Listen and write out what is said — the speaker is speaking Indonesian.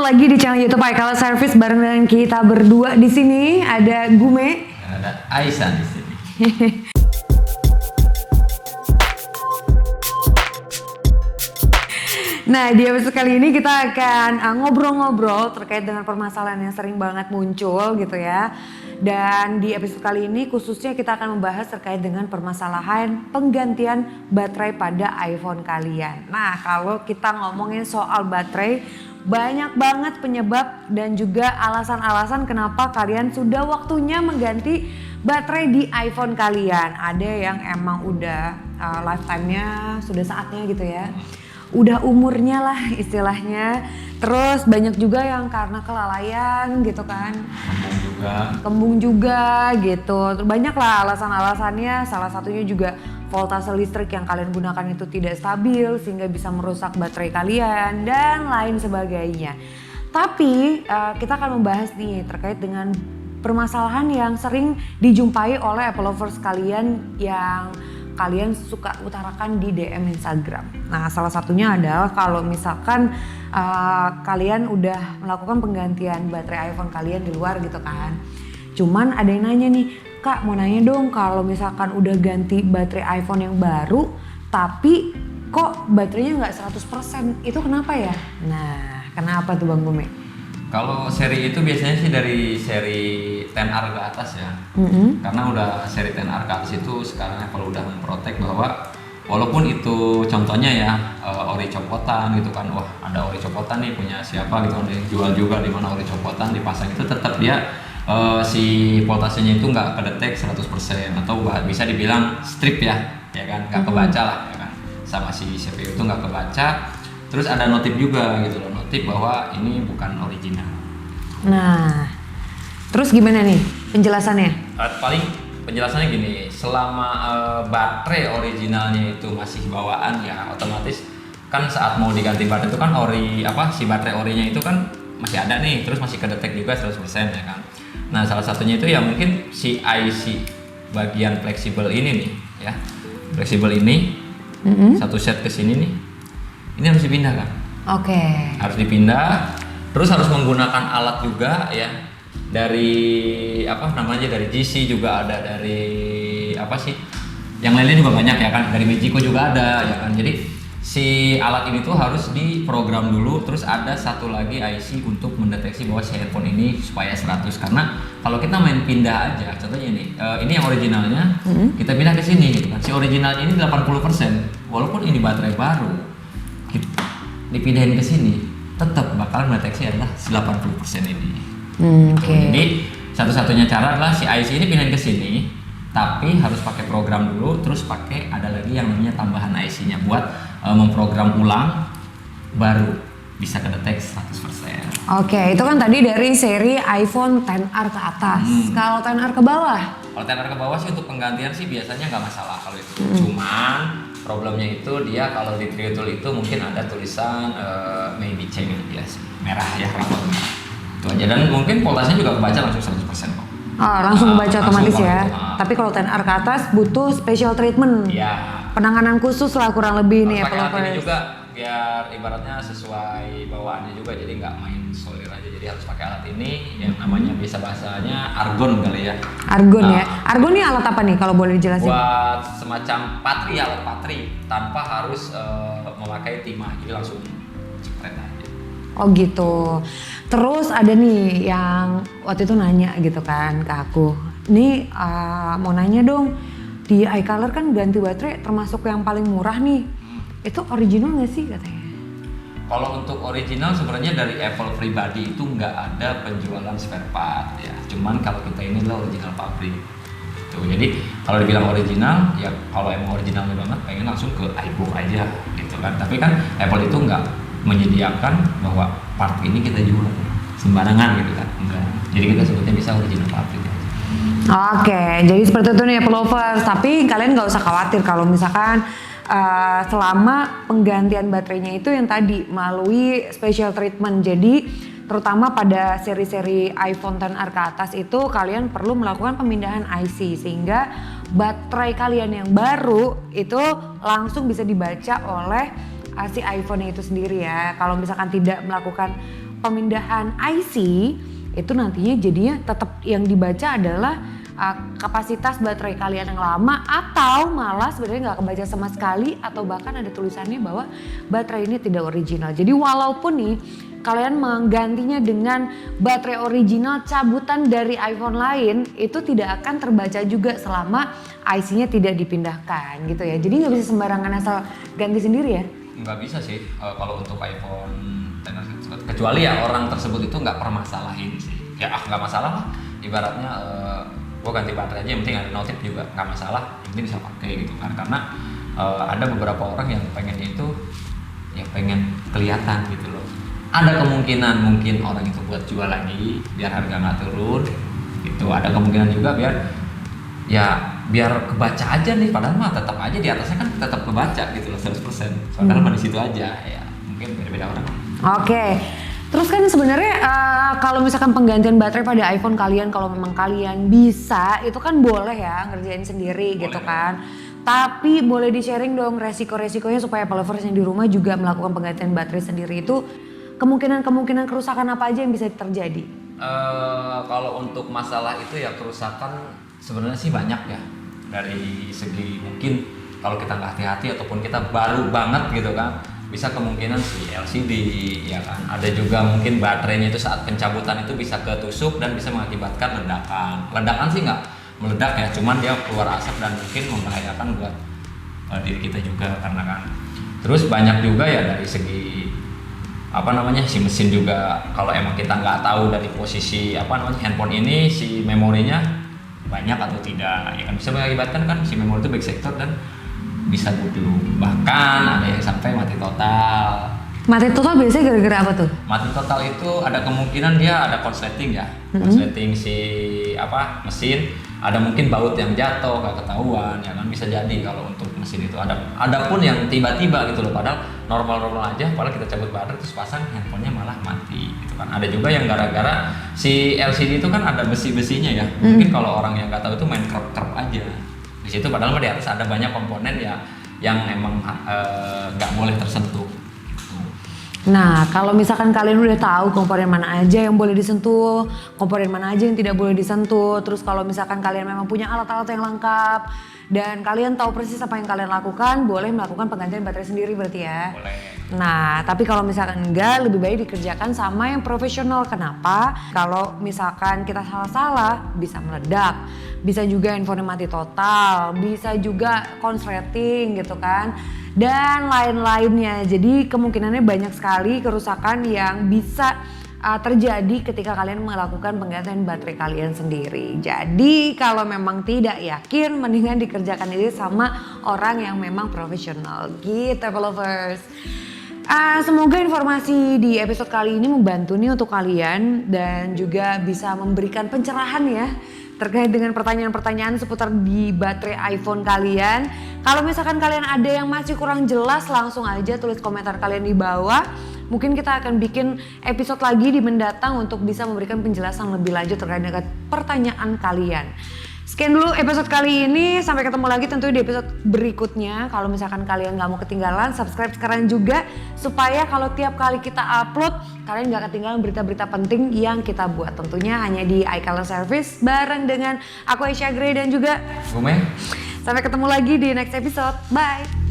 lagi di channel YouTube iColor Service bareng dengan kita berdua di sini. Ada Gume, ada Aisyah di sini. Nah, di episode kali ini kita akan ngobrol-ngobrol terkait dengan permasalahan yang sering banget muncul gitu ya. Dan di episode kali ini khususnya kita akan membahas terkait dengan permasalahan penggantian baterai pada iPhone kalian. Nah, kalau kita ngomongin soal baterai, banyak banget penyebab dan juga alasan-alasan kenapa kalian sudah waktunya mengganti baterai di iPhone kalian. Ada yang emang udah lifetime-nya sudah saatnya gitu ya. Udah umurnya lah istilahnya. Terus banyak juga yang karena kelalaian gitu kan. Kembung juga gitu. Banyak lah alasan-alasannya. Salah satunya juga voltase listrik yang kalian gunakan itu tidak stabil sehingga bisa merusak baterai kalian dan lain sebagainya. Tapi kita akan membahas nih terkait dengan permasalahan yang sering dijumpai oleh Apple lovers kalian yang kalian suka utarakan di DM Instagram. Nah, salah satunya adalah kalau misalkan kalian udah melakukan penggantian baterai iPhone kalian di luar gitu kan. Cuman ada yang nanya nih, Kak mau nanya dong kalau misalkan udah ganti baterai iPhone yang baru tapi kok baterainya nggak 100%, itu kenapa ya? Nah, kenapa tuh Bang Gume? Kalau seri itu biasanya sih dari seri 10R ke atas ya. Karena udah seri 10R ke atas itu sekarang Apple udah memprotek bahwa walaupun itu contohnya ya ori copotan gitu kan, wah ada ori copotan nih punya siapa gitu kan, dijual juga di mana ori copotan dipasang itu tetap dia si voltasenya itu nggak kedetek 100% atau bisa dibilang strip ya kan, nggak kebaca lah ya kan, sama si CPU itu nggak kebaca. Terus ada notif juga gitu loh, notif bahwa ini bukan original. Nah, terus gimana nih penjelasannya? Paling penjelasannya gini, selama baterai originalnya itu masih bawaan ya otomatis kan saat mau diganti baterai itu kan si baterai orinya itu kan masih ada nih, terus masih kedetek juga 100% ya kan. Nah, salah satunya itu ya mungkin si IC bagian fleksibel ini nih ya. Fleksibel ini satu set ke sini nih. Ini harus dipindah kan? Oke. Harus dipindah, terus harus menggunakan alat juga ya. Dari dari GC juga ada, dari yang lainnya juga banyak ya kan, dari Magico juga ada ya kan. Jadi si alat ini tuh harus diprogram dulu, terus ada satu lagi IC untuk mendeteksi bahwa si handphone ini supaya 100. Karena kalau kita main pindah aja, contohnya ini yang originalnya, kita pindah ke sini gitu kan. Si originalnya ini 80%, walaupun ini baterai baru, dipindahin ke sini, tetap bakal mendeteksi adalah 80% ini. Okay. Jadi satu-satunya cara adalah si IC ini pindahin ke sini, tapi harus pakai program dulu, terus pakai ada lagi yang namanya tambahan IC-nya buat memprogram ulang, baru bisa kedeteksi 100%. Oke, itu kan tadi dari seri iPhone XR ke atas. Kalau XR ke bawah? Kalau XR ke bawah sih untuk penggantian sih biasanya nggak masalah kalau itu. Cuman problemnya itu dia kalau di Trio Tool itu mungkin ada tulisan maybe change ya merah ya, rapor merah. Itu aja, dan mungkin voltasenya juga kebaca langsung 100% kok. Oh, langsung kebaca otomatis ya. Tapi kalau 10R ke atas butuh special treatment. Iya. Penanganan khusus lah kurang lebih nih ya pakai alat ini juga biar ibaratnya sesuai bawaannya juga, jadi nggak main solir aja. Jadi harus pakai alat ini yang namanya bisa bahasanya argon kali ya. Argon ya. Argon ini alat apa nih kalau boleh dijelasin? Buat semacam patri, alat patri tanpa harus memakai timah, jadi langsung cepret aja. Oh gitu. Terus ada nih yang waktu itu nanya gitu kan ke aku. Nih mau nanya dong, di iColor kan ganti baterai termasuk yang paling murah nih. Itu original nggak sih katanya? Kalau untuk original sebenarnya dari Apple pribadi itu nggak ada penjualan spare part ya. Cuman kalau kita ini adalah original pabrik. Tuh, jadi kalau dibilang original ya kalau emang originalnya banget pengen langsung ke iBook aja gitu kan. Tapi kan Apple itu nggak menyediakan bahwa part ini kita jual sembarangan gitu kan. Enggak. Jadi kita sebutnya bisa original pabrik. Oke, jadi seperti itu nih Apple lovers. Tapi kalian nggak usah khawatir kalau misalkan selama penggantian baterainya itu yang tadi melalui special treatment. Jadi terutama pada seri-seri iPhone XR ke atas itu kalian perlu melakukan pemindahan IC sehingga baterai kalian yang baru itu langsung bisa dibaca oleh si iPhone itu sendiri ya. Kalau misalkan tidak melakukan pemindahan IC itu nantinya jadinya tetap yang dibaca adalah kapasitas baterai kalian yang lama, atau malah sebenarnya nggak kebaca sama sekali, atau bahkan ada tulisannya bahwa baterai ini tidak original. Jadi walaupun nih kalian menggantinya dengan baterai original cabutan dari iPhone lain, itu tidak akan terbaca juga selama IC-nya tidak dipindahkan gitu ya. Jadi nggak bisa sembarangan asal ganti sendiri ya? Nggak bisa sih kalau untuk iPhone, kecuali ya orang tersebut itu nggak permasalahin sih. Ya nggak masalah lah, ibaratnya gue ganti baterai aja, yang penting ada notif juga nggak masalah, yang penting bisa pakai gitu kan. Karena ada beberapa orang yang pengennya itu ya pengen kelihatan gitu loh. Ada kemungkinan mungkin orang itu buat jual lagi biar harga nggak turun gitu. Ada kemungkinan juga biar kebaca aja nih, padahal mah tetap aja di atasnya kan tetap kebaca gitu loh 100%. Padahal mah di situ aja ya, mungkin beda-beda orang. Oke. Terus kan sebenarnya kalau misalkan penggantian baterai pada iPhone kalian, kalau memang kalian bisa, itu kan boleh ya ngerjain sendiri boleh, gitu kan. Tapi boleh di-sharing dong resiko-resikonya supaya followers yang di rumah juga melakukan penggantian baterai sendiri. Itu kemungkinan kerusakan apa aja yang bisa terjadi? Kalau untuk masalah itu ya kerusakan sebenarnya sih banyak ya. Dari segi mungkin kalau kita nggak hati-hati ataupun kita baru banget gitu kan, bisa kemungkinan si LCD ya kan. Ada juga mungkin baterainya itu saat pencabutan itu bisa ketusuk dan bisa mengakibatkan ledakan. Ledakan sih nggak meledak ya, cuman dia keluar asap dan mungkin membahayakan buat diri kita juga karena kan. Terus banyak juga ya dari segi si mesin juga, kalau emang kita nggak tahu dari posisi handphone ini si memorinya banyak atau tidak ya kan, bisa mengakibatkan kan si memori itu back sector dan bisa gulung, bahkan ada yang sampai mati total. Mati total biasanya gara-gara apa tuh? Mati total itu ada kemungkinan dia ada konsleting ya, konsleting si mesin, ada mungkin baut yang jatuh gak ketahuan ya kan, bisa jadi kalau untuk mesin itu. Ada pun yang tiba-tiba gitu loh, padahal normal aja, padahal kita cabut baterai terus pasang handphonenya malah mati gitu kan. Ada juga yang gara-gara si LCD itu kan ada besi-besinya ya, mungkin kalau orang yang nggak tahu itu main kerap aja di situ, padahal di atas ada banyak komponen ya yang emang nggak boleh tersentuh. Nah, kalau misalkan kalian udah tahu komponen mana aja yang boleh disentuh, komponen mana aja yang tidak boleh disentuh, terus kalau misalkan kalian memang punya alat-alat yang lengkap dan kalian tahu persis apa yang kalian lakukan, boleh melakukan penggantian baterai sendiri berarti ya. Boleh. Nah, tapi kalau misalkan enggak, lebih baik dikerjakan sama yang profesional. Kenapa? Kalau misalkan kita salah-salah, bisa meledak, bisa juga handphone mati total, bisa juga konsleting gitu kan, dan lain-lainnya. Jadi kemungkinannya banyak sekali kerusakan yang bisa terjadi ketika kalian melakukan penggantian baterai kalian sendiri. Jadi kalau memang tidak yakin, mendingan dikerjakan ini sama orang yang memang profesional gitu, followers. Semoga informasi di episode kali ini membantu nih untuk kalian dan juga bisa memberikan pencerahan ya terkait dengan pertanyaan-pertanyaan seputar di baterai iPhone kalian. Kalau misalkan kalian ada yang masih kurang jelas, langsung aja tulis komentar kalian di bawah. Mungkin kita akan bikin episode lagi di mendatang untuk bisa memberikan penjelasan lebih lanjut terkait dengan pertanyaan kalian. Sekian dulu episode kali ini, sampai ketemu lagi tentu di episode berikutnya. Kalau misalkan kalian gak mau ketinggalan, subscribe sekarang juga supaya kalau tiap kali kita upload, kalian gak ketinggalan berita-berita penting yang kita buat. Tentunya hanya di iColor Service bareng dengan aku Aisyah Gray dan juga Gume. Sampai ketemu lagi di next episode. Bye!